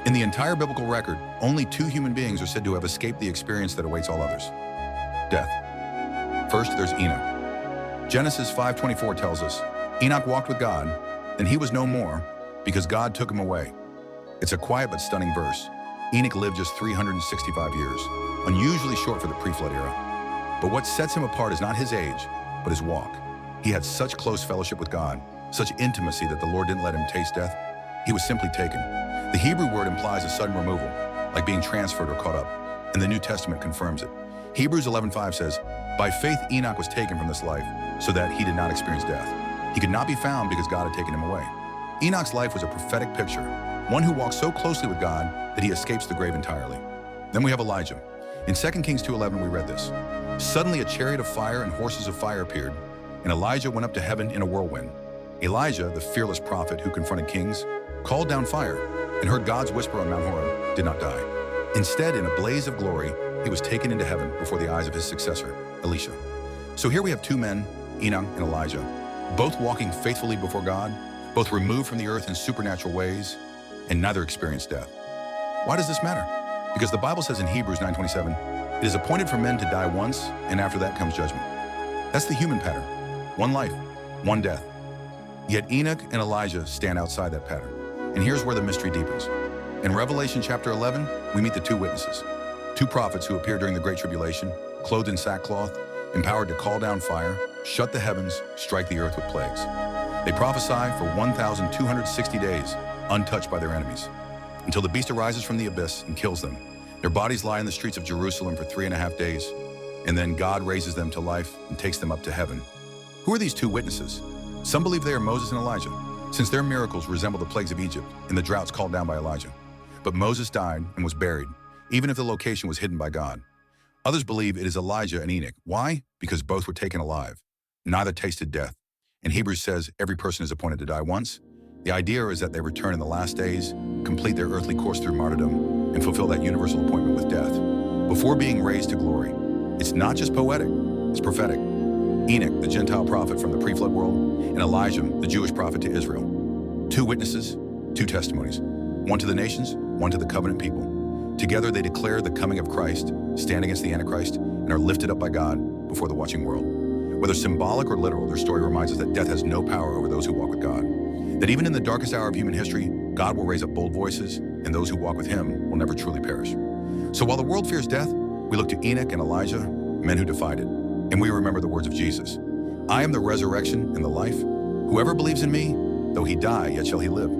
In the entire biblical record, only 2 human beings are said to have escaped the experience that awaits all others: death. First, there's Enoch. Genesis 5:24 tells us, Enoch walked with God, then he was no more because God took him away. It's a quiet but stunning verse. Enoch lived just 365 years, unusually short for the pre-flood era. But what sets him apart is not his age, but his walk. He had such close fellowship with God, such intimacy that the Lord didn't let him taste death. He was simply taken. The Hebrew word implies a sudden removal, like being transferred or caught up, and the New Testament confirms it. Hebrews 11:5 says, "By faith Enoch was taken from this life, so that he did not experience death. He could not be found because God had taken him away." Enoch's life was a prophetic picture, one who walks so closely with God that he escapes the grave entirely. Then we have Elijah. In 2 Kings 2:11 we read this, "Suddenly a chariot of fire and horses of fire appeared, and Elijah went up to heaven in a whirlwind." Elijah, the fearless prophet who confronted kings, called down fire and heard God's whisper on Mount Horeb, did not die. Instead, in a blaze of glory, he was taken into heaven before the eyes of his successor, Elisha. So here we have 2 men, Enoch and Elijah, both walking faithfully before God, both removed from the earth in supernatural ways, and neither experienced death. Why does this matter? Because the Bible says in Hebrews 9:27, "It is appointed for men to die once, and after that comes judgment." That's the human pattern. One life, one death. Yet Enoch and Elijah stand outside that pattern. And here's where the mystery deepens. In Revelation chapter 11, we meet the 2 witnesses, 2 prophets who appear during the Great Tribulation, clothed in sackcloth, empowered to call down fire, shut the heavens, strike the earth with plagues. They prophesy for 1,260 days, untouched by their enemies, until the beast arises from the abyss and kills them. Their bodies lie in the streets of Jerusalem for 3.5 days, and then God raises them to life and takes them up to heaven. Who are these 2 witnesses? Some believe they are Moses and Elijah, since their miracles resemble the plagues of Egypt and the droughts called down by Elijah. But Moses died and was buried, even if the location was hidden by God. Others believe it is Elijah and Enoch. Why? Because both were taken alive. Neither tasted death. And Hebrews says every person is appointed to die once. The idea is that they return in the last days, complete their earthly course through martyrdom, and fulfill that universal appointment with death, before being raised to glory. It's not just poetic, it's prophetic. Enoch, the Gentile prophet from the pre-flood world, and Elijah, the Jewish prophet to Israel. 2 witnesses, 2 testimonies. One to the nations, one to the covenant people. Together they declare the coming of Christ, stand against the Antichrist, and are lifted up by God before the watching world. Whether symbolic or literal, their story reminds us that death has no power over those who walk with God. That even in the darkest hour of human history, God will raise up bold voices, and those who walk with him will never truly perish. So while the world fears death, we look to Enoch and Elijah, men who defied it. And we remember the words of Jesus. "I am the resurrection and the life. Whoever believes in me, though he die, yet shall he live.